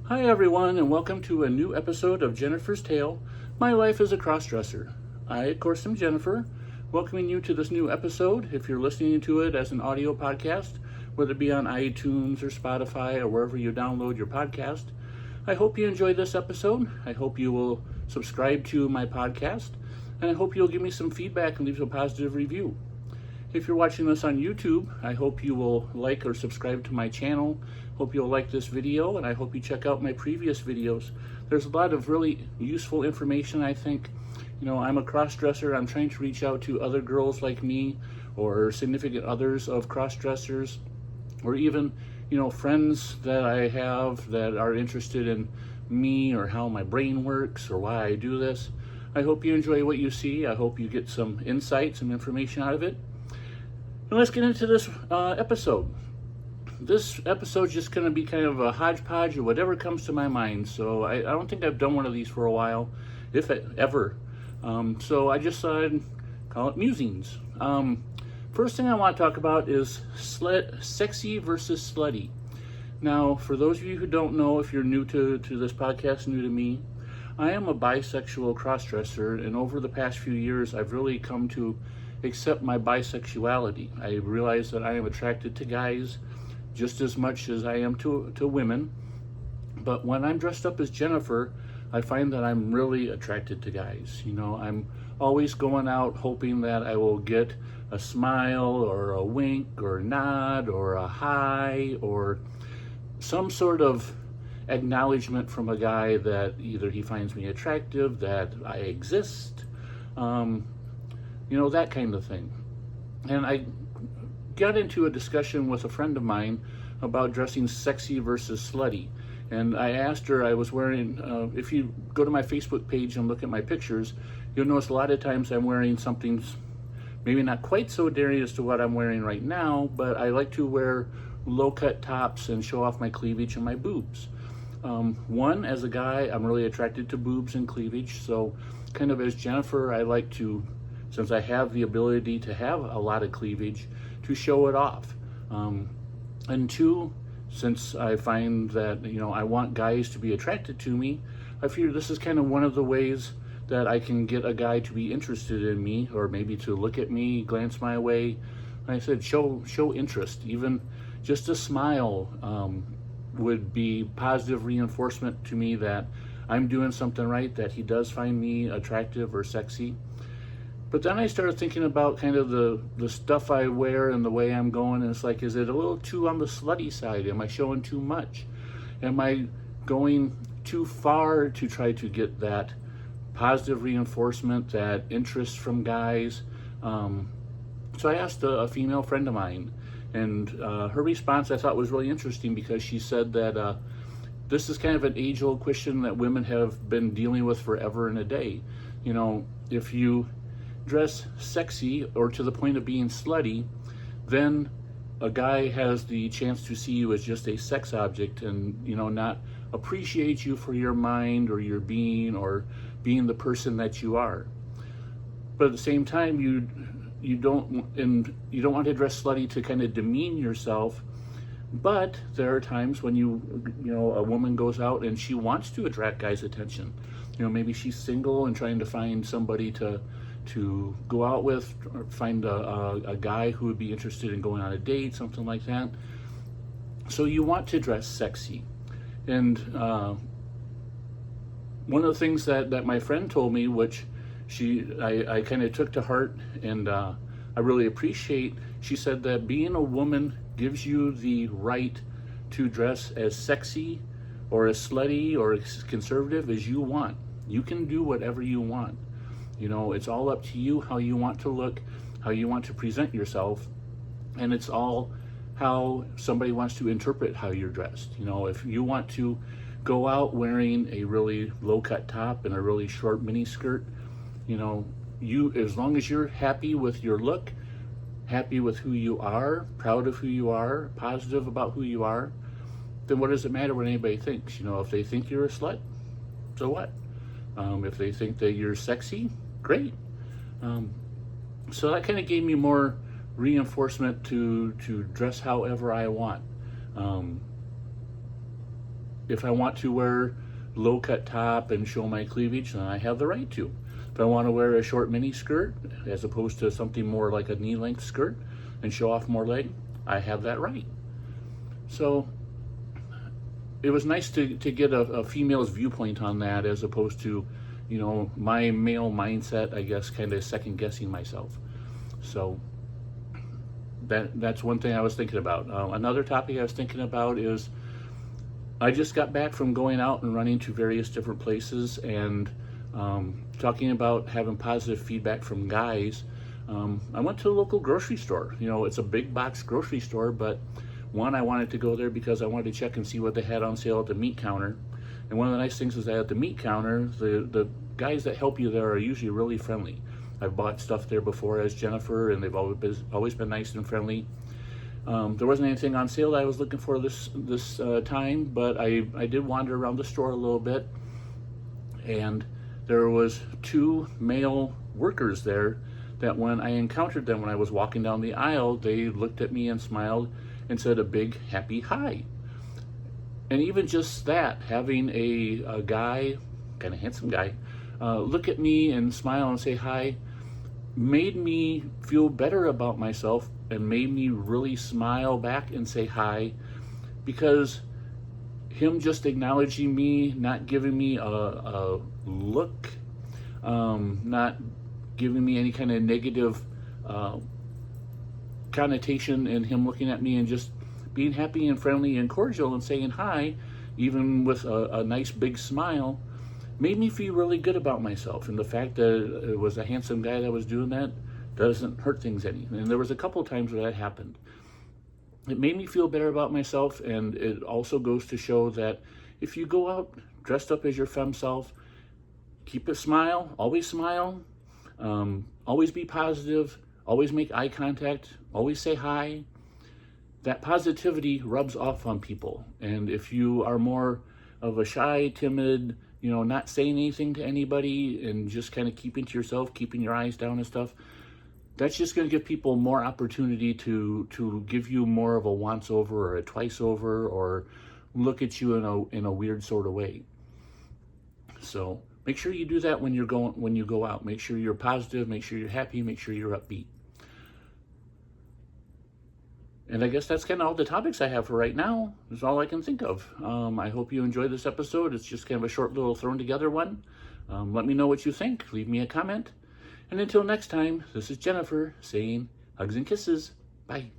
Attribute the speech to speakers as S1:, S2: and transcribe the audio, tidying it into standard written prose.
S1: Hi everyone, and welcome to a new episode of Jennifer's Tale, My Life as a Crossdresser. I, of course, am Jennifer, welcoming you to this new episode. If you're listening to it as an audio podcast, whether it be on iTunes or Spotify or wherever you download your podcast, I hope you enjoy this episode. I hope you will subscribe to my podcast, and I hope you'll give me some feedback and leave a positive review. If you're watching this on YouTube, I hope you will like or subscribe to my channel. Hope you'll like this video, and I hope you check out my previous videos. There's a lot of really useful information, I think. You know, I'm a cross-dresser. I'm trying to reach out to other girls like me or significant others of cross-dressers, or even, friends that I have that are interested in me or how my brain works or why I do this. I hope you enjoy what you see. I hope you get some insight, some information out of it. And let's get into this episode. This episode's just going to be kind of a hodgepodge of whatever comes to my mind. So I don't think I've done one of these for a while, if ever. So I just thought I'd call it Musings. First thing I want to talk about is sexy versus slutty. Now, for those of you who don't know, if you're new to this podcast, new to me, I am a bisexual crossdresser, and over the past few years, I've really come to accept my bisexuality. I realize that I am attracted to guys just as much as I am to women, but when I'm dressed up as Jennifer, I find that I'm really attracted to guys. I'm always going out hoping that I will get a smile or a wink or a nod or a hi or some sort of acknowledgement from a guy that either he finds me attractive, that I exist, that kind of thing. And I got into a discussion with a friend of mine about dressing sexy versus slutty. And I asked her, I was wearing, if you go to my Facebook page and look at my pictures, you'll notice a lot of times I'm wearing something maybe not quite so daring as to what I'm wearing right now, but I like to wear low-cut tops and show off my cleavage and my boobs. One, as a guy, I'm really attracted to boobs and cleavage, so kind of as Jennifer, I like to, since I have the ability to have a lot of cleavage, to show it off. And two, since I find that, I want guys to be attracted to me, I figure this is kind of one of the ways that I can get a guy to be interested in me, or maybe to look at me, glance my way. Like I said, show interest. Even just a smile would be positive reinforcement to me that I'm doing something right, that he does find me attractive or sexy. But then I started thinking about kind of the stuff I wear and the way I'm going, and it's like, is it a little too on the slutty side? Am I showing too much? Am I going too far to try to get that positive reinforcement, that interest from guys? So I asked a female friend of mine, and her response I thought was really interesting, because she said that this is kind of an age-old question that women have been dealing with forever and a day. If you dress sexy or to the point of being slutty, then a guy has the chance to see you as just a sex object and not appreciate you for your mind or your being or being the person that you are. But at the same time, you don't want to dress slutty to kind of demean yourself. But there are times when a woman goes out and she wants to attract guys' attention. Maybe she's single and trying to find somebody to go out with, or find a guy who would be interested in going on a date, something like that. So you want to dress sexy. And one of the things that my friend told me, which I kind of took to heart, and I really appreciate, she said that being a woman gives you the right to dress as sexy or as slutty or as conservative as you want. You can do whatever you want. It's all up to you how you want to look, how you want to present yourself, and it's all how somebody wants to interpret how you're dressed. If you want to go out wearing a really low-cut top and a really short mini skirt, as long as you're happy with your look, happy with who you are, proud of who you are, positive about who you are, then what does it matter what anybody thinks? If they think you're a slut, so what? If they think that you're sexy, great. So that kind of gave me more reinforcement to dress however I want. if I want to wear low-cut top and show my cleavage, then I have the right to. If I want to wear a short mini skirt as opposed to something more like a knee-length skirt and show off more leg, I have that right. So it was nice to get a female's viewpoint on that, as opposed to, my male mindset, I guess, kind of second guessing myself. So that's one thing I was thinking about. Another topic I was thinking about is, I just got back from going out and running to various different places and talking about having positive feedback from guys. I went to a local grocery store. It's a big box grocery store, but one, I wanted to go there because I wanted to check and see what they had on sale at the meat counter. And one of the nice things is that at the meat counter, the guys that help you there are usually really friendly. I've bought stuff there before as Jennifer, and they've always been nice and friendly. There wasn't anything on sale that I was looking for this time, but I did wander around the store a little bit, and there was 2 male workers there that when I encountered them when I was walking down the aisle, they looked at me and smiled and said a big happy hi. And even just that, having a guy, kind of handsome guy, look at me and smile and say hi, made me feel better about myself and made me really smile back and say hi, because him just acknowledging me, not giving me a look, not giving me any kind of negative connotation, and him looking at me and just being happy and friendly and cordial and saying hi, even with a nice big smile, made me feel really good about myself. And the fact that it was a handsome guy that was doing that doesn't hurt things any. And there was a couple of times where that happened. It made me feel better about myself, and it also goes to show that if you go out dressed up as your femme self, keep a smile, always be positive, always make eye contact, always say hi. That positivity rubs off on people. And if you are more of a shy, timid, not saying anything to anybody and just kind of keeping to yourself, keeping your eyes down and stuff, that's just going to give people more opportunity to give you more of a once over or a twice over, or look at you in a weird sort of way. So make sure you do that when you go out. Make sure you're positive, make sure you're happy, make sure you're upbeat. And I guess that's kind of all the topics I have for right now. That's all I can think of. I hope you enjoyed this episode. It's just kind of a short little thrown together one. Let me know what you think. Leave me a comment. And until next time, this is Jennifer saying hugs and kisses. Bye.